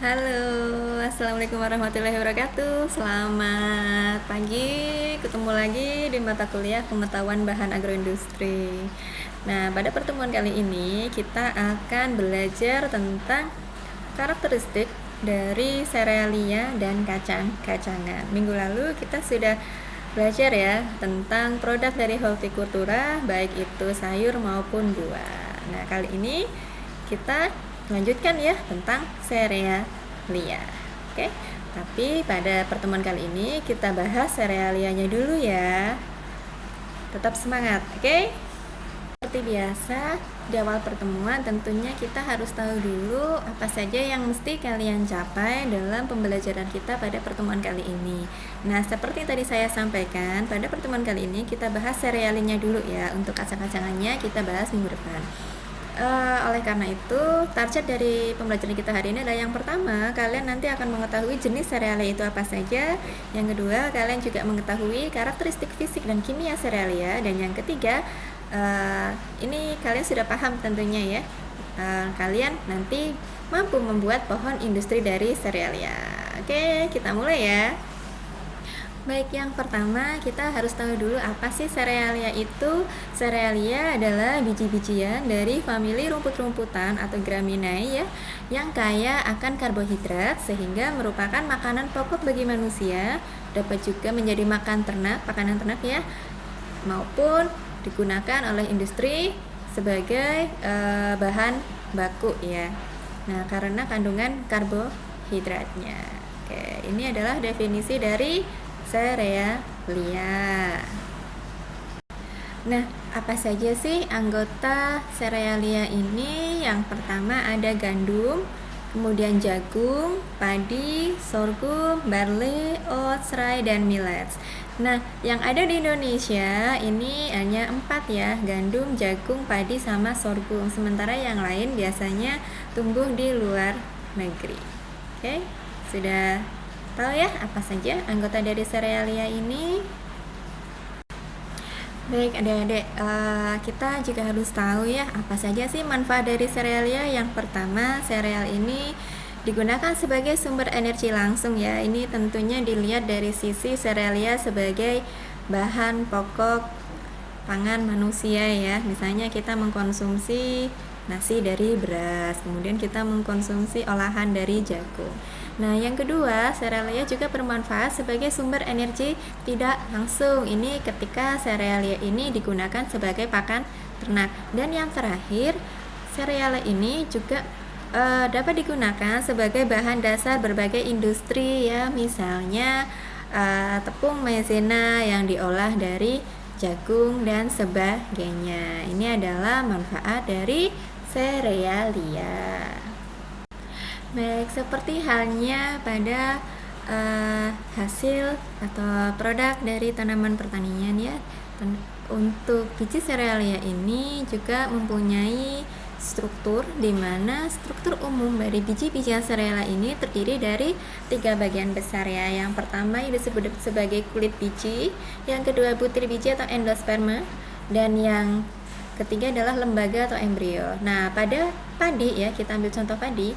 Halo, assalamualaikum warahmatullahi wabarakatuh. Selamat pagi, ketemu lagi di mata kuliah pengetahuan bahan agroindustri. Nah, pada pertemuan kali ini kita akan belajar tentang karakteristik dari serealia dan kacang-kacangan. Minggu lalu kita sudah belajar ya tentang produk dari hortikultura, baik itu sayur maupun buah. Nah, kali ini kita lanjutkan ya tentang serealia. Oke. Tapi pada pertemuan kali ini kita bahas serealianya dulu ya. Tetap semangat, oke? Seperti biasa, di awal pertemuan tentunya kita harus tahu dulu apa saja yang mesti kalian capai dalam pembelajaran kita pada pertemuan kali ini. Nah, seperti tadi saya sampaikan, pada pertemuan kali ini kita bahas serealinya dulu ya. Untuk kacang-kacangannya kita bahas minggu depan. Oleh karena itu, target dari pembelajaran kita hari ini adalah yang pertama, kalian nanti akan mengetahui jenis serealia itu apa saja. Yang kedua, kalian juga mengetahui karakteristik fisik dan kimia serealia. Dan yang ketiga, ini kalian sudah paham tentunya ya. Kalian nanti mampu membuat pohon industri dari serealia. Oke, kita mulai ya. Baik, yang pertama kita harus tahu dulu apa sih serealia itu. Serealia adalah biji-bijian dari famili rumput-rumputan atau Graminae ya, yang kaya akan karbohidrat sehingga merupakan makanan pokok bagi manusia, dapat juga menjadi makanan ternak ya, maupun digunakan oleh industri sebagai bahan baku ya. Nah, karena kandungan karbohidratnya. Oke, ini adalah definisi dari serealia. Nah, apa saja sih anggota serealia ini? Yang pertama ada gandum, kemudian jagung, padi, sorghum, barley, oats, rye, dan millets. Nah, yang ada di Indonesia ini hanya 4 ya, gandum, jagung, padi, sama sorghum. Sementara yang lain biasanya tumbuh di luar negeri. Oke, sudah tahu ya apa saja anggota dari serealia ini? Baik adik-adik, kita juga harus tahu ya apa saja sih manfaat dari serealia. Yang pertama, sereal ini digunakan sebagai sumber energi langsung ya. Ini tentunya dilihat dari sisi serealia sebagai bahan pokok pangan manusia ya. Misalnya kita mengkonsumsi nasi dari beras, kemudian kita mengkonsumsi olahan dari jagung. Nah, yang kedua, serealia juga bermanfaat sebagai sumber energi tidak langsung. Ini ketika serealia ini digunakan sebagai pakan ternak. Dan yang terakhir, serealia ini juga dapat digunakan sebagai bahan dasar berbagai industri ya. Misalnya tepung maizena yang diolah dari jagung dan sebagainya. Ini adalah manfaat dari serealia. Baik, seperti halnya pada hasil atau produk dari tanaman pertanian ya. Untuk biji serealia ini juga mempunyai struktur, di mana struktur umum dari biji-bijian serealia ini terdiri dari 3 bagian besar ya. Yang pertama yang disebut sebagai kulit biji, yang kedua butir biji atau endosperma, dan yang ketiga adalah lembaga atau embrio. Nah, pada padi ya, kita ambil contoh padi.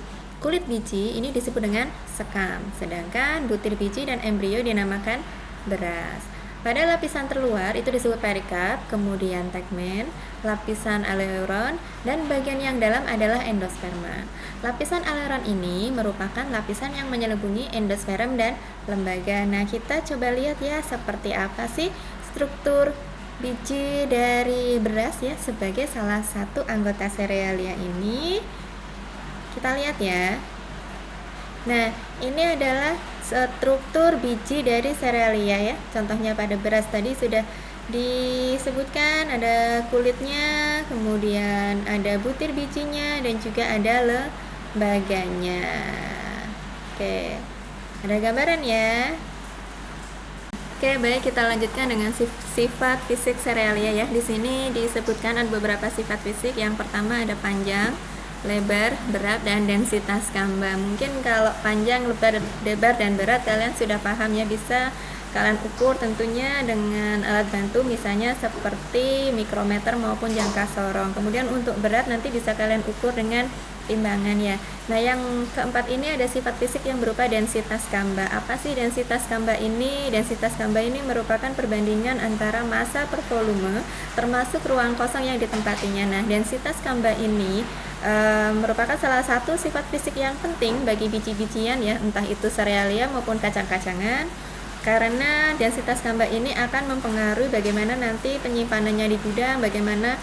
Kulit biji ini disebut dengan sekam, sedangkan butir biji dan embrio dinamakan beras. Pada lapisan terluar itu disebut perikarp, kemudian tegmen, lapisan aleoron, dan bagian yang dalam adalah endosperma. Lapisan aleoron ini merupakan lapisan yang menyelubungi endosperm dan lembaga. Nah, kita coba lihat ya seperti apa sih struktur biji dari beras ya sebagai salah satu anggota serealia ini. Kita lihat ya. Nah, ini adalah struktur biji dari serealia ya. Contohnya pada beras tadi sudah disebutkan, ada kulitnya, kemudian ada butir bijinya, dan juga ada lembaganya. Oke, ada gambaran ya. Oke, baik, kita lanjutkan dengan sifat fisik serealia ya. Di sini disebutkan ada beberapa sifat fisik. Yang pertama ada panjang, lebar, berat, dan densitas gamba. Mungkin kalau panjang, lebar, dan berat kalian sudah paham ya, bisa kalian ukur tentunya dengan alat bantu misalnya seperti mikrometer maupun jangka sorong. Kemudian untuk berat nanti bisa kalian ukur dengan timbangan ya. Nah, yang keempat ini ada sifat fisik yang berupa densitas kamba. Apa sih densitas kamba ini? Densitas kamba ini merupakan perbandingan antara massa per volume termasuk ruang kosong yang ditempatinya. Nah, densitas kamba ini merupakan salah satu sifat fisik yang penting bagi biji-bijian ya, entah itu serealia maupun kacang-kacangan. Karena densitas kamba ini akan mempengaruhi bagaimana nanti penyimpanannya di gudang, bagaimana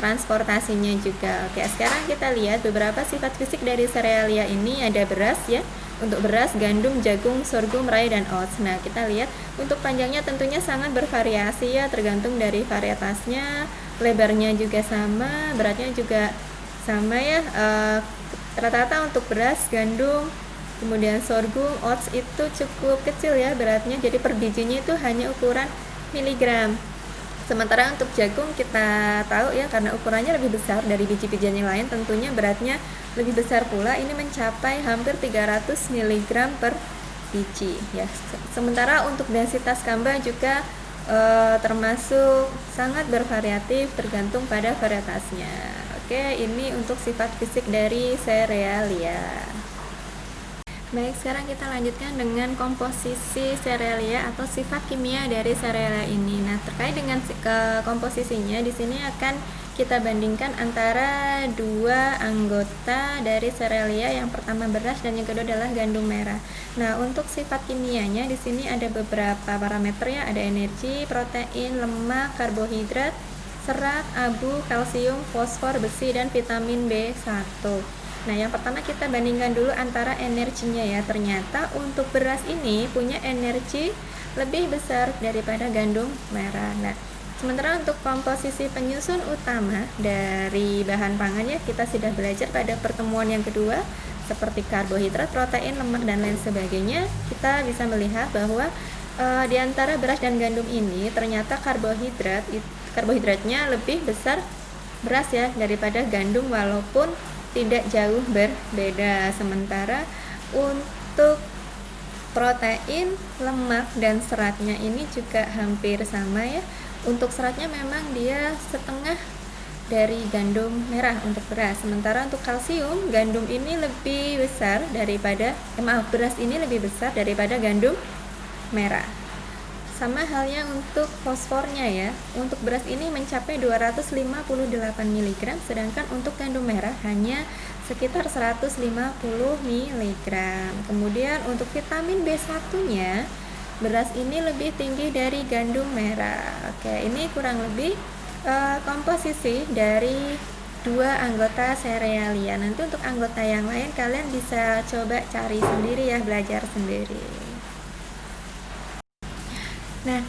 transportasinya juga. Oke, sekarang kita lihat beberapa sifat fisik dari serealia ini. Ada beras ya, untuk beras, gandum, jagung, sorghum, rye, dan oats. Nah, kita lihat untuk panjangnya tentunya sangat bervariasi ya, tergantung dari varietasnya. Lebarnya juga sama, beratnya juga sama ya. Rata-rata untuk beras, gandum, kemudian sorghum, oats itu cukup kecil ya beratnya, jadi per bijinya itu hanya ukuran miligram. Sementara untuk jagung kita tahu ya, karena ukurannya lebih besar dari biji-bijian yang lain, tentunya beratnya lebih besar pula, ini mencapai hampir 300 mg per biji ya. Sementara untuk densitas kamba juga termasuk sangat bervariatif tergantung pada varietasnya. Oke, ini untuk sifat fisik dari serealia. Baik, sekarang kita lanjutkan dengan komposisi serealia atau sifat kimia dari serealia ini. Nah, terkait dengan komposisinya, di sini akan kita bandingkan antara dua anggota dari serealia. Yang pertama beras dan yang kedua adalah gandum merah. Nah, untuk sifat kimianya di sini ada beberapa parameternya, ada energi, protein, lemak, karbohidrat, serat, abu, kalsium, fosfor, besi, dan vitamin B1. Nah, yang pertama kita bandingkan dulu antara energinya ya. Ternyata untuk beras ini punya energi lebih besar daripada gandum merah. Nah, sementara untuk komposisi penyusun utama dari bahan pangannya kita sudah belajar pada pertemuan yang kedua, seperti karbohidrat, protein, lemak, dan lain sebagainya. Kita bisa melihat bahwa di antara beras dan gandum ini ternyata karbohidratnya lebih besar beras ya daripada gandum, walaupun tidak jauh berbeda. Sementara untuk protein, lemak, dan seratnya ini juga hampir sama ya. Untuk seratnya memang dia setengah dari gandum merah untuk beras. Sementara untuk kalsium, gandum ini lebih besar daripada beras ini lebih besar daripada gandum merah. Sama halnya untuk fosfornya ya. Untuk beras ini mencapai 258 mg, sedangkan untuk gandum merah hanya sekitar 150 mg. Kemudian untuk vitamin B1-nya, beras ini lebih tinggi dari gandum merah. Oke, ini kurang lebih komposisi dari dua anggota serealia. Nanti untuk anggota yang lain kalian bisa coba cari sendiri ya, belajar sendiri. Nah,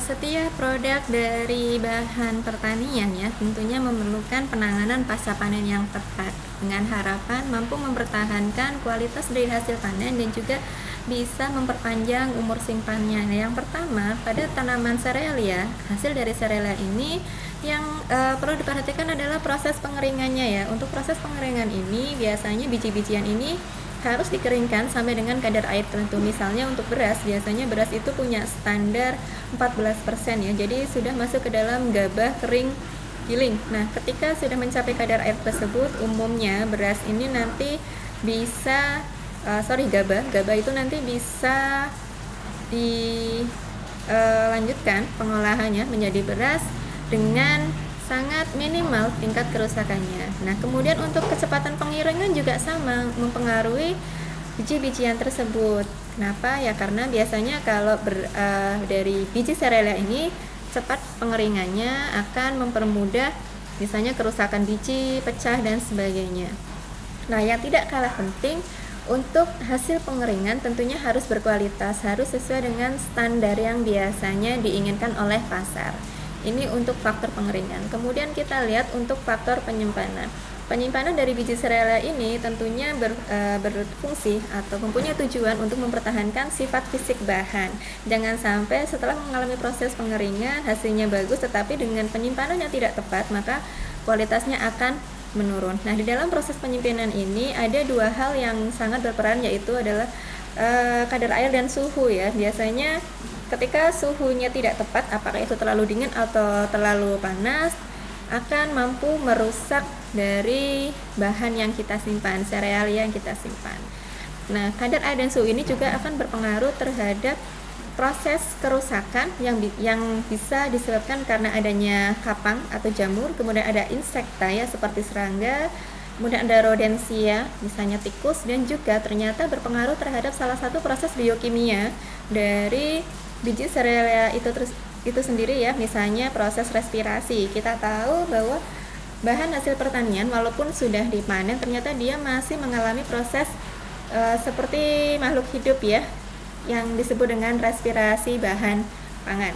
setiap produk dari bahan pertanian ya tentunya memerlukan penanganan pasca panen yang tepat dengan harapan mampu mempertahankan kualitas dari hasil panen dan juga bisa memperpanjang umur simpannya. Nah, yang pertama, pada tanaman serealia, hasil dari serealia ini yang perlu diperhatikan adalah proses pengeringannya ya. Untuk proses pengeringan ini biasanya biji-bijian ini harus dikeringkan sampai dengan kadar air tertentu. Misalnya untuk beras, biasanya beras itu punya standar 14% ya. Jadi sudah masuk ke dalam gabah kering giling. Nah, ketika sudah mencapai kadar air tersebut, umumnya beras ini nanti bisa gabah itu nanti bisa dilanjutkan pengolahannya menjadi beras dengan sangat minimal tingkat kerusakannya. Nah, kemudian untuk kecepatan pengiringan juga sama mempengaruhi biji-bijian tersebut. Kenapa? Ya karena biasanya kalau dari biji serealia ini cepat pengeringannya akan mempermudah misalnya kerusakan biji, pecah, dan sebagainya. Nah, yang tidak kalah penting untuk hasil pengeringan tentunya harus berkualitas, harus sesuai dengan standar yang biasanya diinginkan oleh pasar. Ini untuk faktor pengeringan. Kemudian kita lihat untuk faktor penyimpanan. Penyimpanan dari biji serealia ini tentunya berfungsi atau mempunyai tujuan untuk mempertahankan sifat fisik bahan. Jangan sampai setelah mengalami proses pengeringan hasilnya bagus, tetapi dengan penyimpanan yang tidak tepat maka kualitasnya akan menurun. Nah, di dalam proses penyimpanan ini ada dua hal yang sangat berperan, yaitu adalah kadar air dan suhu ya. Biasanya ketika suhunya tidak tepat, apakah itu terlalu dingin atau terlalu panas, akan mampu merusak dari bahan yang kita simpan, serealia yang kita simpan. Nah, kadar air dan suhu ini juga akan berpengaruh terhadap proses kerusakan yang bisa disebabkan karena adanya kapang atau jamur, kemudian ada insekta ya seperti serangga, kemudian ada rodensia, misalnya tikus, dan juga ternyata berpengaruh terhadap salah satu proses biokimia dari biji serealia itu sendiri ya, misalnya proses respirasi. Kita tahu bahwa bahan hasil pertanian walaupun sudah dipanen ternyata dia masih mengalami proses seperti makhluk hidup ya, yang disebut dengan respirasi bahan pangan.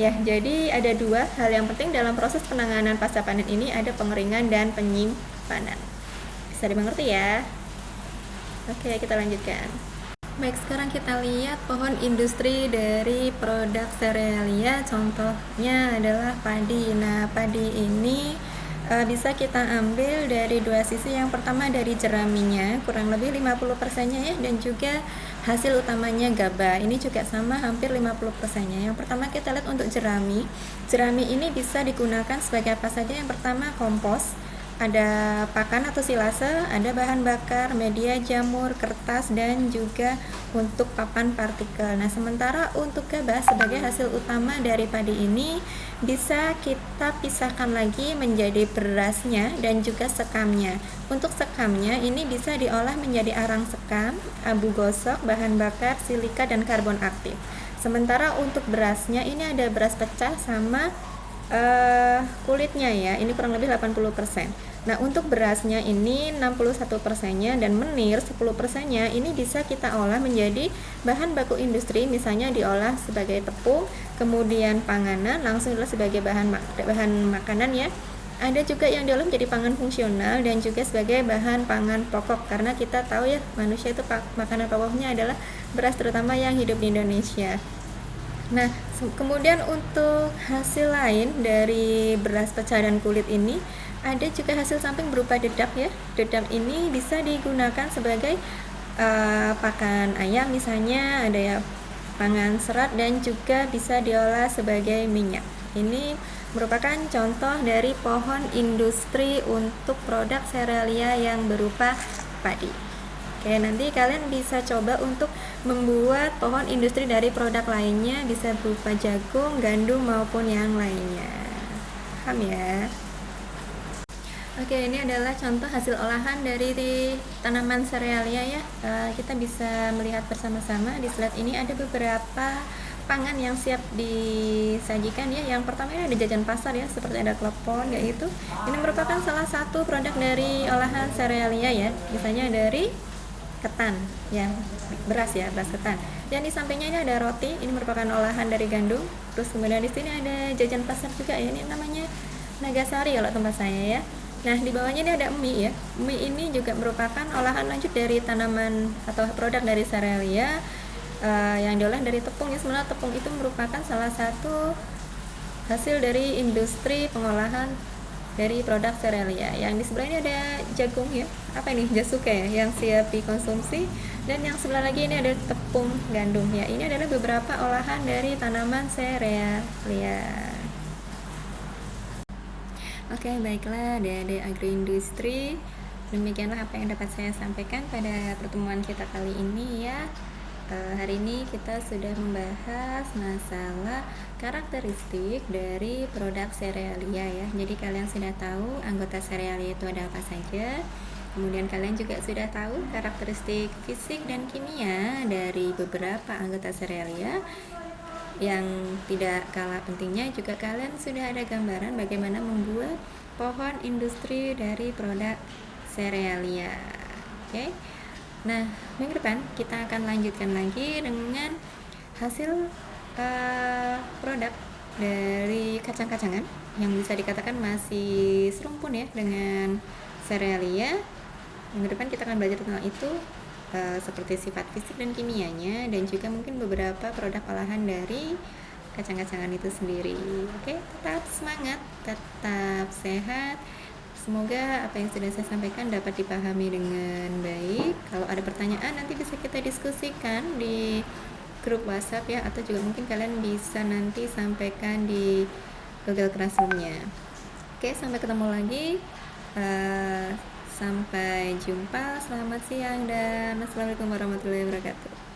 Ya, jadi ada dua hal yang penting dalam proses penanganan pasca panen ini, ada pengeringan dan penyimpanan. Bisa dimengerti ya? Oke, kita lanjutkan. Baik, sekarang kita lihat pohon industri dari produk serealia. Contohnya adalah padi. Nah, padi ini bisa kita ambil dari dua sisi. Yang pertama dari jeraminya, kurang lebih 50%-nya ya, dan juga hasil utamanya gabah. Ini juga sama, hampir 50%-nya. Yang pertama kita lihat untuk jerami. Jerami ini bisa digunakan sebagai apa saja? Yang pertama kompos, ada pakan atau silase, ada bahan bakar, media jamur, kertas, dan juga untuk papan partikel. Nah, sementara untuk gabah sebagai hasil utama dari padi ini bisa kita pisahkan lagi menjadi berasnya dan juga sekamnya. Untuk sekamnya ini bisa diolah menjadi arang sekam, abu gosok, bahan bakar, silika, dan karbon aktif. Sementara untuk berasnya ini ada beras pecah sama kulitnya ya, ini kurang lebih 80%. Nah, untuk berasnya ini 61%-nya dan menir 10%-nya ini bisa kita olah menjadi bahan baku industri, misalnya diolah sebagai tepung, kemudian panganan, langsung diolah sebagai bahan makanan ya. Ada juga yang diolah menjadi pangan fungsional dan juga sebagai bahan pangan pokok, karena kita tahu ya manusia itu makanan pokoknya adalah beras, terutama yang hidup di Indonesia. Nah, kemudian untuk hasil lain dari beras pecah dan kulit ini, ada juga hasil samping berupa dedap ya. Dedap ini bisa digunakan sebagai pakan ayam misalnya, ada ya pangan serat, dan juga bisa diolah sebagai minyak. Ini merupakan contoh dari pohon industri untuk produk serealia yang berupa padi. Oke, nanti kalian bisa coba untuk membuat pohon industri dari produk lainnya, bisa berupa jagung, gandum, maupun yang lainnya. Paham ya? Oke, ini adalah contoh hasil olahan dari tanaman serealia ya. Kita bisa melihat bersama-sama di slide ini ada beberapa pangan yang siap disajikan ya. Yang pertama ini ada jajan pasar ya, seperti ada klepon kayak gitu. Ini merupakan salah satu produk dari olahan serealia ya. Misalnya dari ketan ya, beras ya, beras ketan. Dan di sampingnya ini ada roti, ini merupakan olahan dari gandum. Terus kemudian di sini ada jajan pasar juga ya, ini namanya Nagasari kalau tempat saya ya. Nah, di bawahnya ini ada mie ya. Mie ini juga merupakan olahan lanjut dari tanaman atau produk dari serealia yang diolah dari tepung ya. Sebenarnya tepung itu merupakan salah satu hasil dari industri pengolahan dari produk serealia. Yang di sebelah ini ada jagung ya, apa ini, jasuke ya, yang siap dikonsumsi. Dan yang sebelah lagi ini ada tepung gandum ya. Ini adalah beberapa olahan dari tanaman serealia. Oke, baiklah adik-adik agroindustri, demikianlah apa yang dapat saya sampaikan pada pertemuan kita kali ini ya. Hari ini kita sudah membahas masalah karakteristik dari produk serealia ya. Jadi kalian sudah tahu anggota serealia itu ada apa saja. Kemudian kalian juga sudah tahu karakteristik fisik dan kimia dari beberapa anggota serealia. Yang tidak kalah pentingnya juga kalian sudah ada gambaran bagaimana membuat pohon industri dari produk serealia. Oke. Nah, minggu depan kita akan lanjutkan lagi dengan hasil produk dari kacang-kacangan yang bisa dikatakan masih serumpun ya dengan serealia. Minggu depan kita akan belajar tentang itu, seperti sifat fisik dan kimianya, dan juga mungkin beberapa produk olahan dari kacang-kacangan itu sendiri. Oke, tetap semangat, tetap sehat. Semoga apa yang sudah saya sampaikan dapat dipahami dengan baik. Kalau ada pertanyaan nanti bisa kita diskusikan di grup WhatsApp ya, atau juga mungkin kalian bisa nanti sampaikan di Google Classroom-nya. Oke, sampai ketemu lagi. Eh, Sampai jumpa, selamat siang dan assalamualaikum warahmatullahi wabarakatuh.